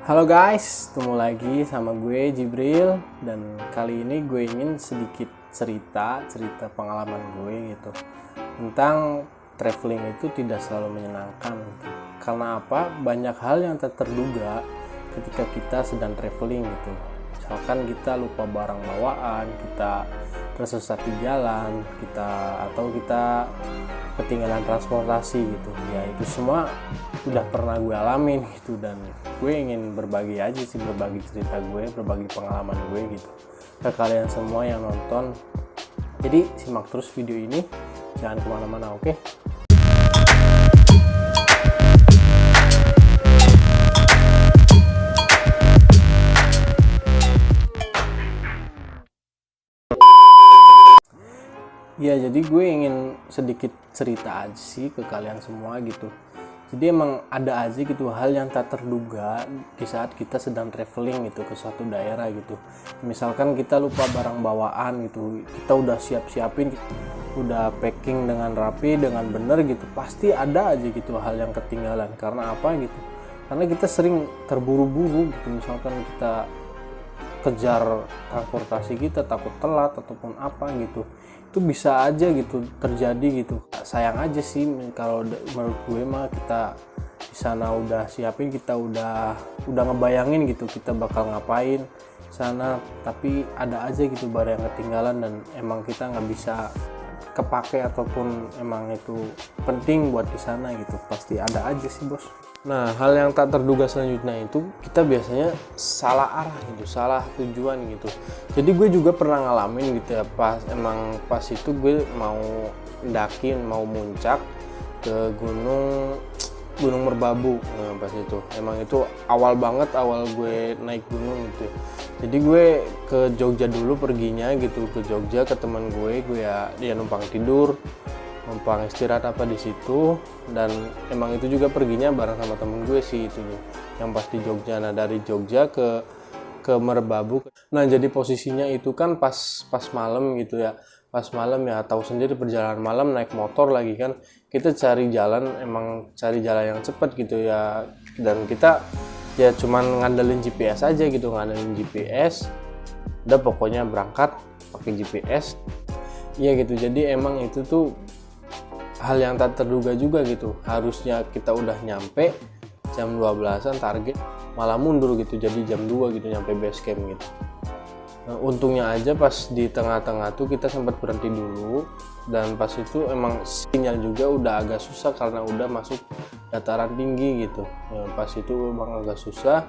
Halo guys, ketemu lagi sama gue Jibril dan kali ini gue ingin sedikit cerita pengalaman gue gitu tentang traveling itu tidak selalu menyenangkan gitu. Karena apa? Banyak hal yang tak terduga ketika kita sedang traveling gitu. Misalkan kita lupa barang bawaan, kita tersesat di jalan, kita ketinggalan transportasi gitu. Ya itu semua udah pernah gue alamin gitu, dan gue ingin berbagi aja sih, berbagi cerita gue, berbagi pengalaman gue gitu ke kalian semua yang nonton. Jadi simak terus video ini, jangan kemana-mana, oke? Ya, jadi gue ingin sedikit cerita aja sih ke kalian semua gitu. Jadi emang ada aja gitu hal yang tak terduga di saat kita sedang traveling gitu ke suatu daerah gitu. Misalkan kita lupa barang bawaan gitu, kita udah siap-siapin, udah packing dengan rapi, dengan bener gitu, pasti ada aja gitu hal yang ketinggalan. Karena apa gitu? Karena kita sering terburu-buru gitu, misalkan kita kejar transportasi, kita takut telat ataupun apa gitu, itu bisa aja gitu terjadi gitu. Sayang aja sih kalau menurut gue mah, kita di sana udah siapin, kita udah ngebayangin gitu kita bakal ngapain sana, tapi ada aja gitu barang yang ketinggalan dan emang kita nggak bisa kepake ataupun emang itu penting buat di sana gitu. Pasti ada aja sih bos. Nah, hal yang tak terduga selanjutnya itu kita biasanya salah arah gitu, salah tujuan gitu. Jadi gue juga pernah ngalamin gitu ya, pas itu gue mau ndakin, mau muncak ke Gunung Merbabu. Nah, pas itu emang itu awal gue naik gunung gitu. Jadi gue ke Jogja dulu perginya gitu, ke Jogja ke teman gue ya dia numpang tidur, numpang istirahat apa di situ, dan emang itu juga perginya bareng sama temen gue sih itu yang pasti Jogja. Nah, dari Jogja ke Merbabu. Nah, jadi posisinya itu kan pas malam gitu ya, pas malam ya, tahu sendiri perjalanan malam naik motor lagi kan, kita cari jalan, emang cari jalan yang cepat gitu ya, dan kita ya cuman ngandelin GPS aja gitu, ngandelin GPS udah pokoknya berangkat pakai GPS ya gitu. Jadi emang itu tuh hal yang tak terduga juga gitu, harusnya kita udah nyampe jam 12-an target, malah mundur gitu, jadi jam 2 gitu nyampe base camp gitu. Nah, untungnya aja pas di tengah-tengah tuh kita sempat berhenti dulu, dan pas itu emang sinyal juga udah agak susah karena udah masuk dataran tinggi gitu. Nah, pas itu emang agak susah,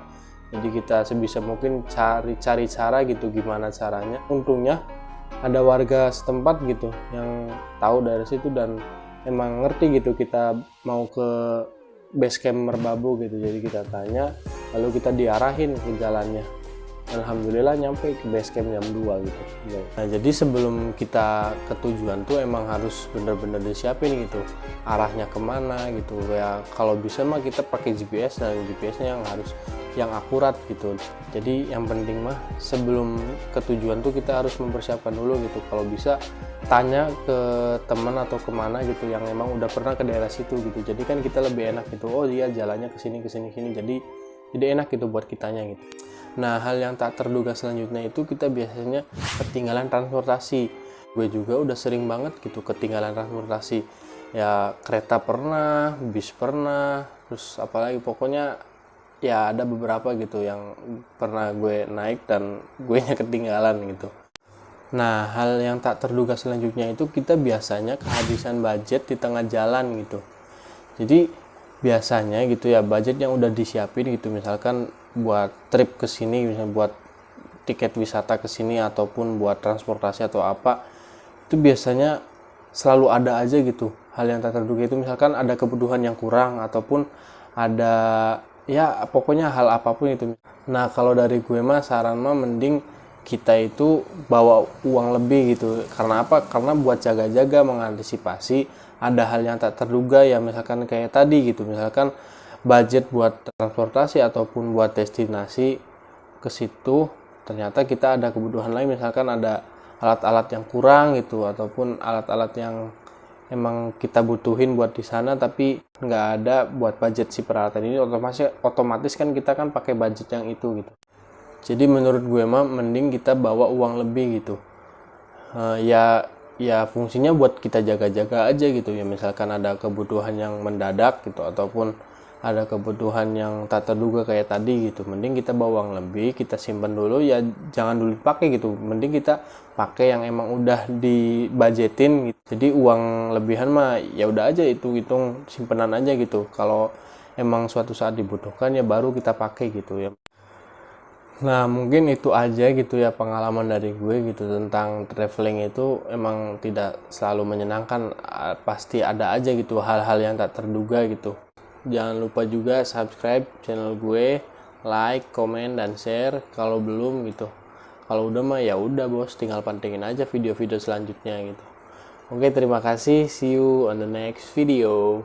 jadi kita sebisa mungkin cari cara gitu gimana caranya. Untungnya ada warga setempat gitu yang tahu dari situ dan emang ngerti gitu kita mau ke base camp Merbabu gitu. Jadi kita tanya, lalu kita diarahin ke jalannya. Alhamdulillah nyampe ke base camp jam 2 gitu. Nah, jadi sebelum kita ke tujuan tuh emang harus bener-bener disiapin gitu, arahnya kemana gitu ya. Kalau bisa mah kita pakai GPS, dan GPS-nya yang akurat gitu. Jadi yang penting mah sebelum ke tujuan tuh kita harus mempersiapkan dulu gitu. Kalau bisa tanya ke teman atau kemana gitu yang emang udah pernah ke daerah situ gitu. Jadi kan kita lebih enak gitu, oh dia jalannya ke sini. Jadi enak gitu buat kitanya gitu. Nah, hal yang tak terduga selanjutnya itu kita biasanya ketinggalan transportasi. Gue juga udah sering banget gitu ketinggalan transportasi. Ya kereta pernah, bis pernah, terus apalagi pokoknya ya ada beberapa gitu yang pernah gue naik dan gue nya ketinggalan gitu. Nah, hal yang tak terduga selanjutnya itu kita biasanya kehabisan budget di tengah jalan gitu. Jadi biasanya gitu ya, budget yang udah disiapin gitu, misalkan buat trip ke sini, misalnya buat tiket wisata ke sini ataupun buat transportasi atau apa, itu biasanya selalu ada aja gitu hal yang tak terduga itu. Misalkan ada kebutuhan yang kurang ataupun ada ya pokoknya hal apapun itu. Nah, kalau dari gue mah saran mah mending kita itu bawa uang lebih gitu. Karena apa? Karena buat jaga-jaga, mengantisipasi ada hal yang tak terduga ya, misalkan kayak tadi gitu, misalkan budget buat transportasi ataupun buat destinasi ke situ ternyata kita ada kebutuhan lain, misalkan ada alat-alat yang kurang gitu ataupun alat-alat yang emang kita butuhin buat di sana tapi nggak ada buat budget si peralatan ini, otomatis kan kita kan pakai budget yang itu gitu. Jadi menurut gue mah mending kita bawa uang lebih gitu. Ya fungsinya buat kita jaga-jaga aja gitu ya, misalkan ada kebutuhan yang mendadak gitu ataupun ada kebutuhan yang tak terduga kayak tadi gitu, mending kita bawa uang lebih, kita simpan dulu ya, jangan dulu dipakai gitu, mending kita pakai yang emang udah dibudgetin gitu. Jadi uang lebihan mah ya udah aja itu hitung simpenan aja gitu, kalau emang suatu saat dibutuhkan ya baru kita pakai gitu ya. Nah mungkin itu aja gitu ya pengalaman dari gue gitu tentang traveling. Itu emang tidak selalu menyenangkan, pasti ada aja gitu hal-hal yang tak terduga gitu. Jangan lupa juga subscribe channel gue, like, komen, dan share kalau belum gitu. Kalau udah mah ya udah bos, tinggal pantengin aja video-video selanjutnya gitu. Oke, terima kasih, see you on the next video.